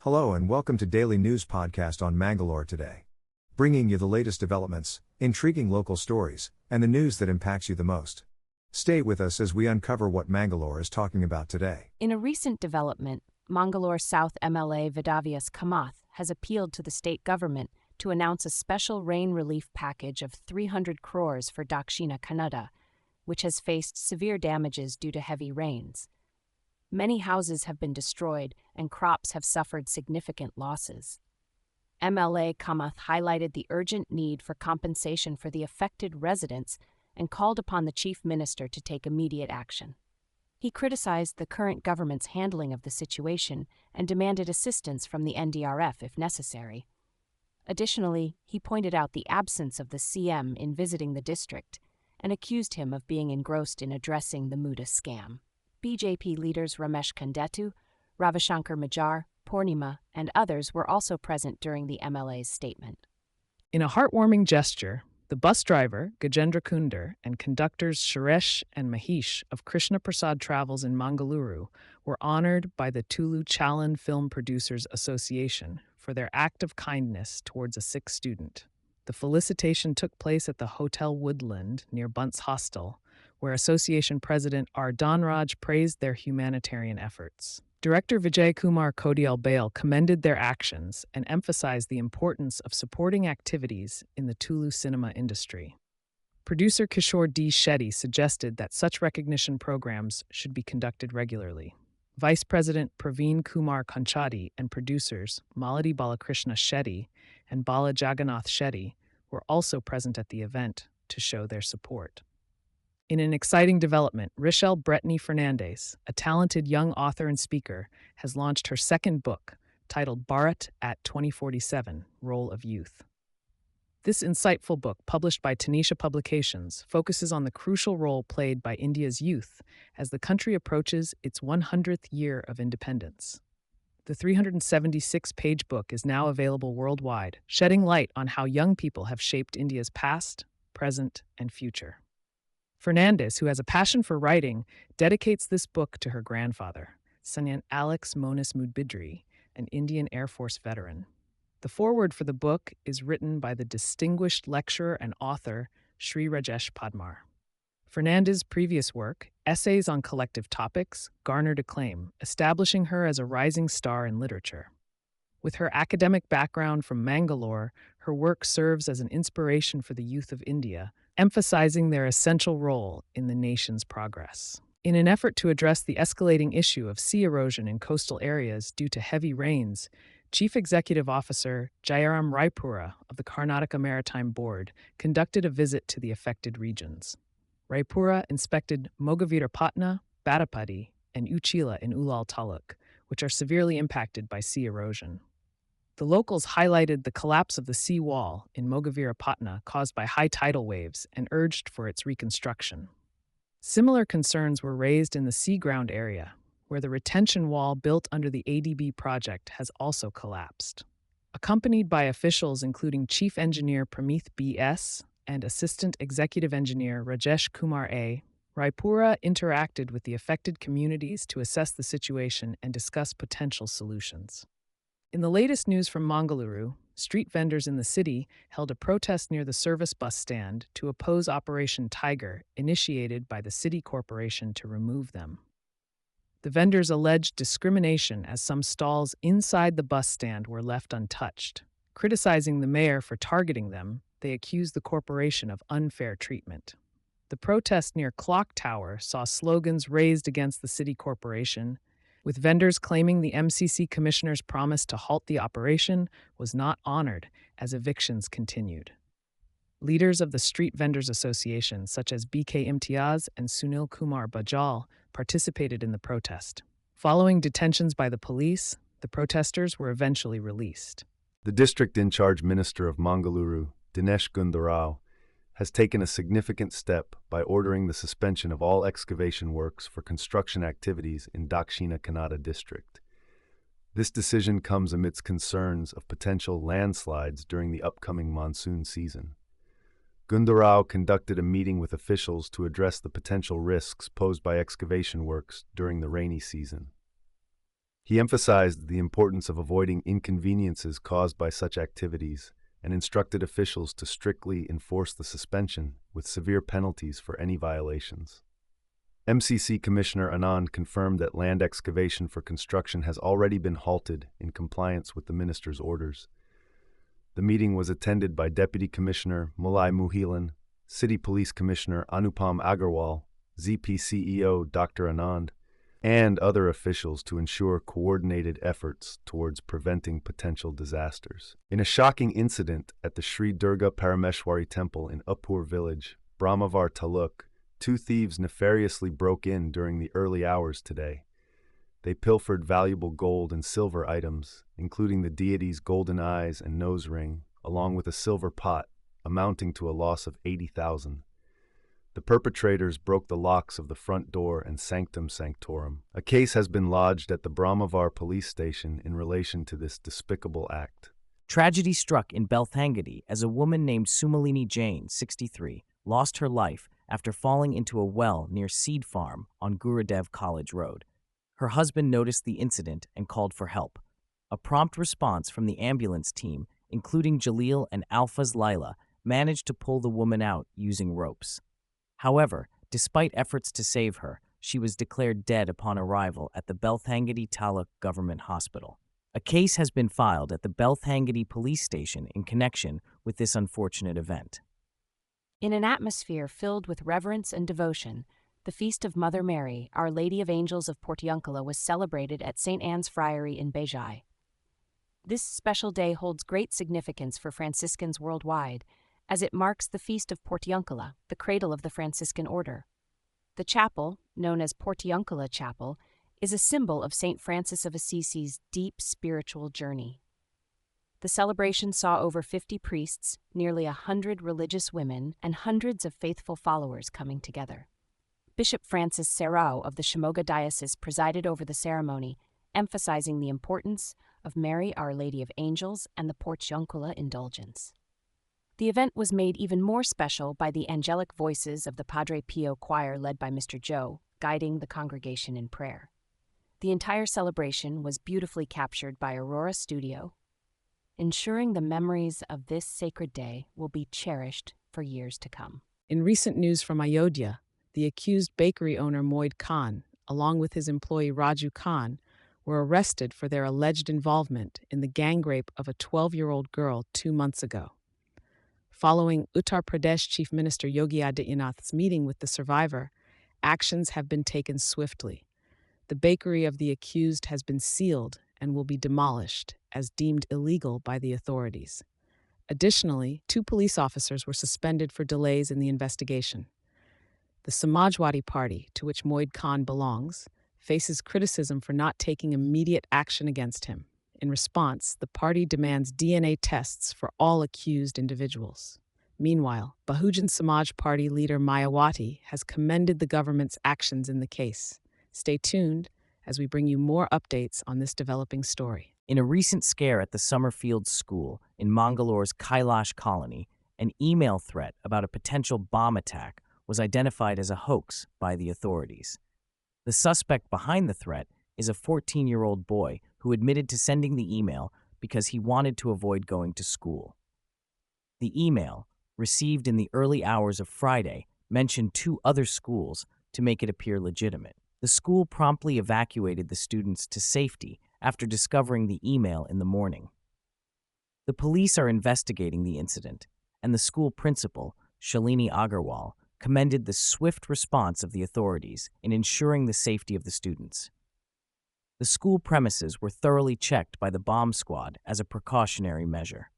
Hello and welcome to Daily News Podcast on Mangalore today. Bringing you the latest developments, intriguing local stories, and the news that impacts you the most. Stay with us as we uncover what Mangalore is talking about today. In a recent development, Mangalore South MLA Vedavyas Kamath has appealed to the state government to announce a special rain relief package of 300 crores for Dakshina Kannada, which has faced severe damages due to heavy rains. Many houses have been destroyed and crops have suffered significant losses. MLA Kamath highlighted the urgent need for compensation for the affected residents and called upon the Chief Minister to take immediate action. He criticized the current government's handling of the situation and demanded assistance from the NDRF if necessary. Additionally, he pointed out the absence of the CM in visiting the district and accused him of being engrossed in addressing the Muda scam. BJP leaders Ramesh Kandetu, Ravishankar Majar, Purnima, and others were also present during the MLA's statement. In a heartwarming gesture, the bus driver, Gajendra Kunder, and conductors Suresh and Mahesh of Krishna Prasad Travels in Mangaluru were honored by the Tulu Chalan Film Producers Association for their act of kindness towards a sick student. The felicitation took place at the Hotel Woodland near Bunce Hostel, where Association President R. Dhanraj praised their humanitarian efforts. Director Vijay Kumar Kodial Bail commended their actions and emphasized the importance of supporting activities in the Tulu cinema industry. Producer Kishore D. Shetty suggested that such recognition programs should be conducted regularly. Vice President Praveen Kumar Kanchadi and producers Maladi Balakrishna Shetty and Bala Jagannath Shetty were also present at the event to show their support. In an exciting development, Richelle Brittany Fernandez, a talented young author and speaker, has launched her second book, titled Bharat at 2047, Role of Youth. This insightful book, published by Tanisha Publications, focuses on the crucial role played by India's youth as the country approaches its 100th year of independence. The 376-page book is now available worldwide, shedding light on how young people have shaped India's past, present, and future. Fernandez, who has a passion for writing, dedicates this book to her grandfather, Sanyan Alex Monis Mudbidri, an Indian Air Force veteran. The foreword for the book is written by the distinguished lecturer and author Sri Rajesh Padmar. Fernandez's previous work, Essays on Collective Topics, garnered acclaim, establishing her as a rising star in literature. With her academic background from Mangalore, her work serves as an inspiration for the youth of India, emphasizing their essential role in the nation's progress. In an effort to address the escalating issue of sea erosion in coastal areas due to heavy rains, Chief Executive Officer Jayaram Raipura of the Karnataka Maritime Board conducted a visit to the affected regions. Raipura inspected Mogavirapatna, Batapadi, and Uchila in Ulal Taluk, which are severely impacted by sea erosion. The locals highlighted the collapse of the sea wall in Mogavirapatna caused by high tidal waves and urged for its reconstruction. Similar concerns were raised in the Seaground area, where the retention wall built under the ADB project has also collapsed. Accompanied by officials including Chief Engineer Pramith B.S. and Assistant Executive Engineer Rajesh Kumar A., Raipura interacted with the affected communities to assess the situation and discuss potential solutions. In the latest news from Mangaluru, street vendors in the city held a protest near the service bus stand to oppose Operation Tiger, initiated by the city corporation to remove them. The vendors alleged discrimination as some stalls inside the bus stand were left untouched. Criticizing the mayor for targeting them, they accused the corporation of unfair treatment. The protest near Clock Tower saw slogans raised against the city corporation, with vendors claiming the MCC commissioner's promise to halt the operation was not honored as evictions continued. Leaders of the Street Vendors Association, such as BK Imtiaz and Sunil Kumar Bajal, participated in the protest. Following detentions by the police, the protesters were eventually released. The district in charge minister of Mangaluru, Dinesh Gundarao, has taken a significant step by ordering the suspension of all excavation works for construction activities in Dakshina Kannada district. This decision comes amidst concerns of potential landslides during the upcoming monsoon season. Gundarao conducted a meeting with officials to address the potential risks posed by excavation works during the rainy season. He emphasized the importance of avoiding inconveniences caused by such activities and instructed officials to strictly enforce the suspension with severe penalties for any violations. MCC Commissioner Anand confirmed that land excavation for construction has already been halted in compliance with the minister's orders. The meeting was attended by Deputy Commissioner Mulai Muhilan, City Police Commissioner Anupam Agarwal, ZP CEO Dr. Anand, and other officials to ensure coordinated efforts towards preventing potential disasters. In a shocking incident at the Sri Durga Parameshwari Temple in Uppur village, Brahmavar Taluk, two thieves nefariously broke in during the early hours today. They pilfered valuable gold and silver items, including the deity's golden eyes and nose ring, along with a silver pot, amounting to a loss of 80,000. The perpetrators broke the locks of the front door and sanctum sanctorum. A case has been lodged at the Brahmavar police station in relation to this despicable act. Tragedy struck in Belthangadi as a woman named Sumalini Jain, 63, lost her life after falling into a well near Seed Farm on Gurudev College Road. Her husband noticed the incident and called for help. A prompt response from the ambulance team, including Jalil and Alpha's Lila, managed to pull the woman out using ropes. However, despite efforts to save her, she was declared dead upon arrival at the Belthangadi Taluk Government Hospital. A case has been filed at the Belthangadi police station in connection with this unfortunate event. In an atmosphere filled with reverence and devotion, the Feast of Mother Mary, Our Lady of Angels of Portiuncula, was celebrated at St. Anne's Friary in Bejai. This special day holds great significance for Franciscans worldwide, as it marks the Feast of Portiuncula, the cradle of the Franciscan order. The chapel, known as Portiuncula Chapel, is a symbol of St. Francis of Assisi's deep spiritual journey. The celebration saw over 50 priests, nearly 100 religious women, and hundreds of faithful followers coming together. Bishop Francis Serrao of the Shimoga Diocese presided over the ceremony, emphasizing the importance of Mary, Our Lady of Angels, and the Portiuncula indulgence. The event was made even more special by the angelic voices of the Padre Pio choir led by Mr. Joe, guiding the congregation in prayer. The entire celebration was beautifully captured by Aurora Studio, ensuring the memories of this sacred day will be cherished for years to come. In recent news from Ayodhya, the accused bakery owner Moid Khan, along with his employee Raju Khan, were arrested for their alleged involvement in the gang rape of a 12-year-old girl 2 months ago. Following Uttar Pradesh Chief Minister Yogi Adityanath's meeting with the survivor, actions have been taken swiftly. The bakery of the accused has been sealed and will be demolished, as deemed illegal by the authorities. Additionally, 2 police officers were suspended for delays in the investigation. The Samajwadi Party, to which Moid Khan belongs, faces criticism for not taking immediate action against him. In response, the party demands DNA tests for all accused individuals. Meanwhile, Bahujan Samaj Party leader Mayawati has commended the government's actions in the case. Stay tuned as we bring you more updates on this developing story. In a recent scare at the Summerfield School in Mangalore's Kailash colony, an email threat about a potential bomb attack was identified as a hoax by the authorities. The suspect behind the threat is a 14-year-old boy who admitted to sending the email because he wanted to avoid going to school. The email, received in the early hours of Friday, mentioned 2 other schools to make it appear legitimate. The school promptly evacuated the students to safety after discovering the email in the morning. The police are investigating the incident, and the school principal, Shalini Agarwal, commended the swift response of the authorities in ensuring the safety of the students. The school premises were thoroughly checked by the bomb squad as a precautionary measure.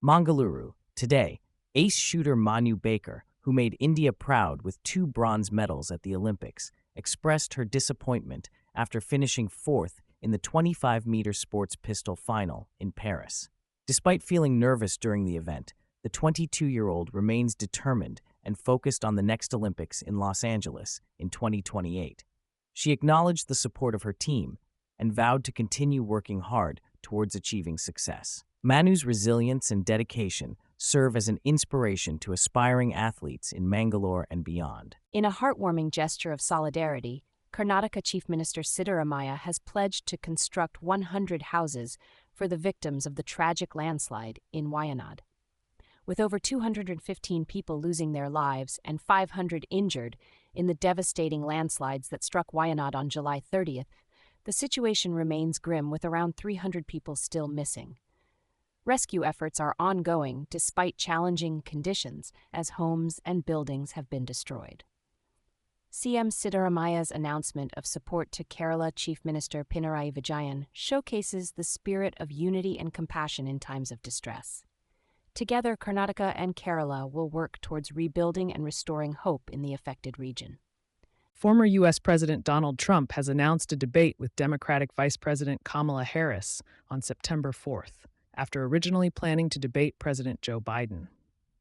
Mangaluru, today, ace shooter Manu Baker, who made India proud with 2 bronze medals at the Olympics, expressed her disappointment after finishing 4th in the 25-meter sports pistol final in Paris. Despite feeling nervous during the event, the 22-year-old remains determined and focused on the next Olympics in Los Angeles in 2028. She acknowledged the support of her team and vowed to continue working hard towards achieving success. Manu's resilience and dedication serve as an inspiration to aspiring athletes in Mangalore and beyond. In a heartwarming gesture of solidarity, Karnataka Chief Minister Siddaramaiah has pledged to construct 100 houses for the victims of the tragic landslide in Wayanad. With over 215 people losing their lives and 500 injured in the devastating landslides that struck Wayanad on July 30th, the situation remains grim with around 300 people still missing. Rescue efforts are ongoing despite challenging conditions as homes and buildings have been destroyed. CM Siddaramaiah's announcement of support to Kerala Chief Minister Pinarayi Vijayan showcases the spirit of unity and compassion in times of distress. Together, Karnataka and Kerala will work towards rebuilding and restoring hope in the affected region. Former U.S. President Donald Trump has announced a debate with Democratic Vice President Kamala Harris on September 4th, after originally planning to debate President Joe Biden.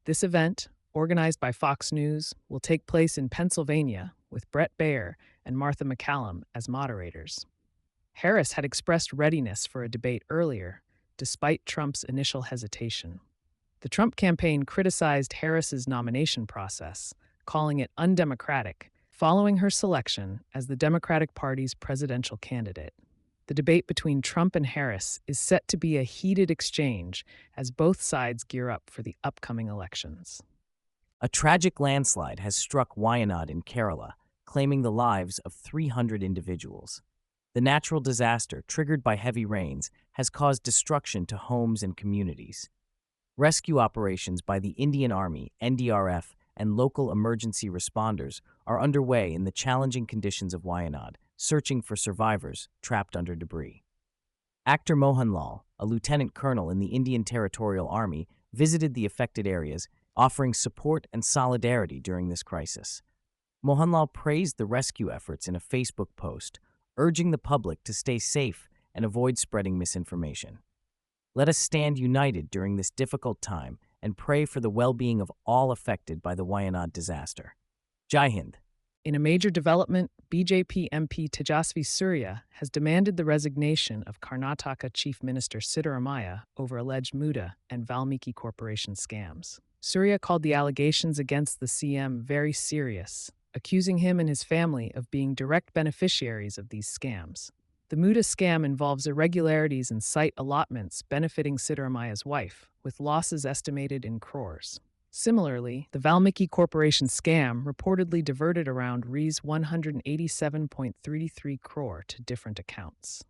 This event, organized by Fox News, will take place in Pennsylvania with Brett Baier and Martha McCallum as moderators. Harris had expressed readiness for a debate earlier, despite Trump's initial hesitation. The Trump campaign criticized Harris's nomination process, calling it undemocratic, following her selection as the Democratic Party's presidential candidate. The debate between Trump and Harris is set to be a heated exchange as both sides gear up for the upcoming elections. A tragic landslide has struck Wayanad in Kerala, claiming the lives of 300 individuals. The natural disaster, triggered by heavy rains, has caused destruction to homes and communities. Rescue operations by the Indian Army, NDRF, and local emergency responders are underway in the challenging conditions of Wayanad, searching for survivors trapped under debris. Actor Mohanlal, a lieutenant colonel in the Indian Territorial Army, visited the affected areas, offering support and solidarity during this crisis. Mohanlal praised the rescue efforts in a Facebook post, urging the public to stay safe and avoid spreading misinformation. Let us stand united during this difficult time and pray for the well-being of all affected by the Wayanad disaster. Jai Hind. In a major development, BJP MP Tejasvi Surya has demanded the resignation of Karnataka Chief Minister Siddaramaiah over alleged Muda and Valmiki Corporation scams. Surya called the allegations against the CM very serious, accusing him and his family of being direct beneficiaries of these scams. The Muda scam involves irregularities in site allotments benefiting Siddaramaiah's wife, with losses estimated in crores. Similarly, the Valmiki Corporation scam reportedly diverted around Rs 187.33 crore to different accounts.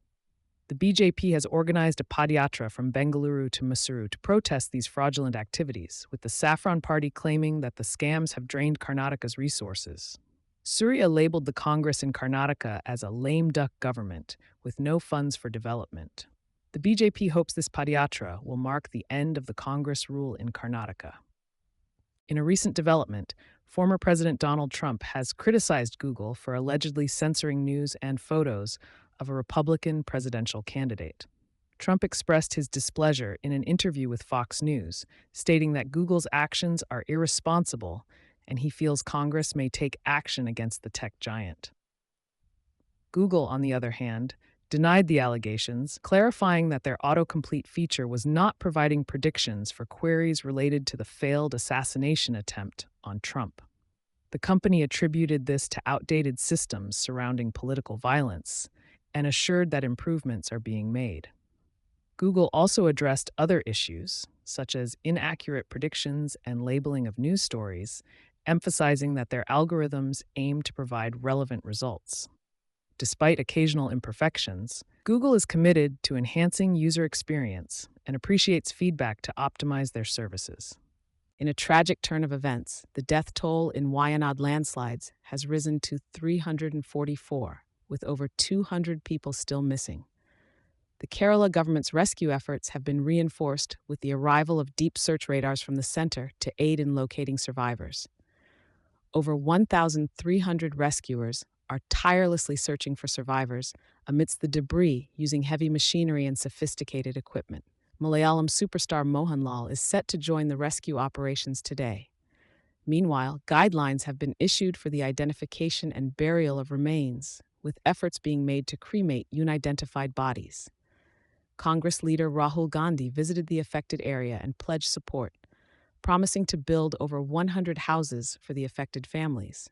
The BJP has organized a padayatra from Bengaluru to Mysuru to protest these fraudulent activities, with the Saffron Party claiming that the scams have drained Karnataka's resources. Surya labeled the Congress in Karnataka as a lame duck government with no funds for development. The BJP hopes this padayatra will mark the end of the Congress rule in Karnataka. In a recent development, former President Donald Trump has criticized Google for allegedly censoring news and photos of a Republican presidential candidate. Trump expressed his displeasure in an interview with Fox News, stating that Google's actions are irresponsible and he feels Congress may take action against the tech giant. Google, on the other hand, denied the allegations, clarifying that their autocomplete feature was not providing predictions for queries related to the failed assassination attempt on Trump. The company attributed this to outdated systems surrounding political violence and assured that improvements are being made. Google also addressed other issues, such as inaccurate predictions and labeling of news stories, emphasizing that their algorithms aim to provide relevant results. Despite occasional imperfections, Google is committed to enhancing user experience and appreciates feedback to optimize their services. In a tragic turn of events, the death toll in Wayanad landslides has risen to 344, with over 200 people still missing. The Kerala government's rescue efforts have been reinforced with the arrival of deep search radars from the center to aid in locating survivors. Over 1,300 rescuers are tirelessly searching for survivors amidst the debris using heavy machinery and sophisticated equipment. Malayalam superstar Mohanlal is set to join the rescue operations today. Meanwhile, guidelines have been issued for the identification and burial of remains, with efforts being made to cremate unidentified bodies. Congress leader Rahul Gandhi visited the affected area and pledged support, promising to build over 100 houses for the affected families.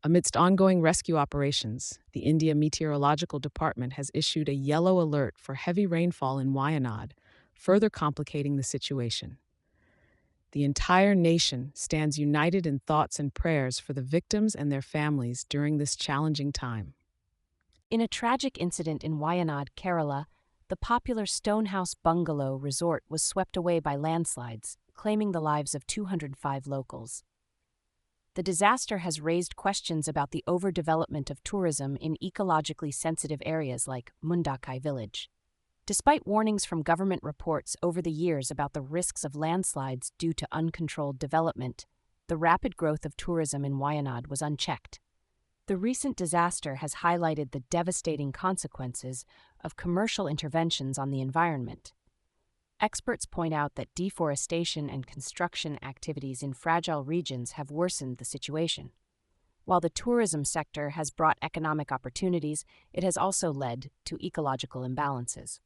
Amidst ongoing rescue operations, the India Meteorological Department has issued a yellow alert for heavy rainfall in Wayanad, further complicating the situation. The entire nation stands united in thoughts and prayers for the victims and their families during this challenging time. In a tragic incident in Wayanad, Kerala, the popular Stonehouse Bungalow resort was swept away by landslides, claiming the lives of 205 locals. The disaster has raised questions about the overdevelopment of tourism in ecologically sensitive areas like Mundakai village. Despite warnings from government reports over the years about the risks of landslides due to uncontrolled development, the rapid growth of tourism in Wayanad was unchecked. The recent disaster has highlighted the devastating consequences of commercial interventions on the environment. Experts point out that deforestation and construction activities in fragile regions have worsened the situation. While the tourism sector has brought economic opportunities, it has also led to ecological imbalances.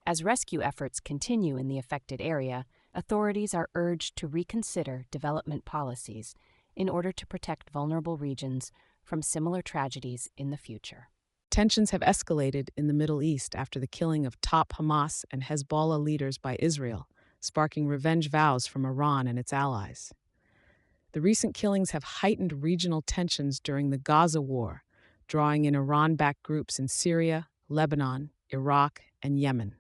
As rescue efforts continue in the affected area, authorities are urged to reconsider development policies in order to protect vulnerable regions from similar tragedies in the future. Tensions have escalated in the Middle East after the killing of top Hamas and Hezbollah leaders by Israel, sparking revenge vows from Iran and its allies. The recent killings have heightened regional tensions during the Gaza war, drawing in Iran-backed groups in Syria, Lebanon, Iraq, and Yemen.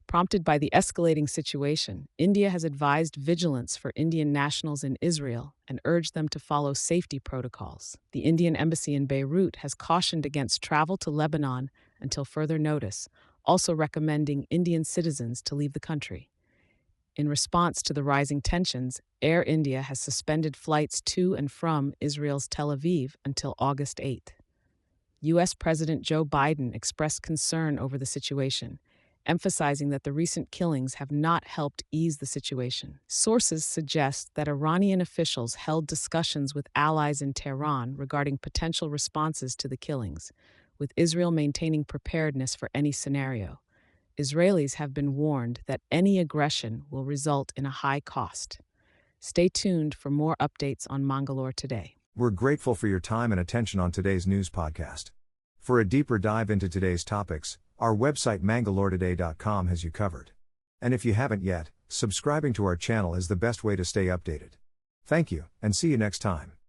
Prompted by the escalating situation, India has advised vigilance for Indian nationals in Israel and urged them to follow safety protocols. The Indian embassy in Beirut has cautioned against travel to Lebanon until further notice, also recommending Indian citizens to leave the country. In response to the rising tensions, Air India has suspended flights to and from Israel's Tel Aviv until August 8th. U.S. President Joe Biden expressed concern over the situation, emphasizing that the recent killings have not helped ease the situation. Sources suggest that Iranian officials held discussions with allies in Tehran regarding potential responses to the killings, with Israel maintaining preparedness for any scenario. Israelis have been warned that any aggression will result in a high cost. Stay tuned for more updates on Mangalore today. We're grateful for your time and attention on today's news podcast. For a deeper dive into today's topics, our website mangaloretoday.com has you covered. And if you haven't yet, subscribing to our channel is the best way to stay updated. Thank you, and see you next time.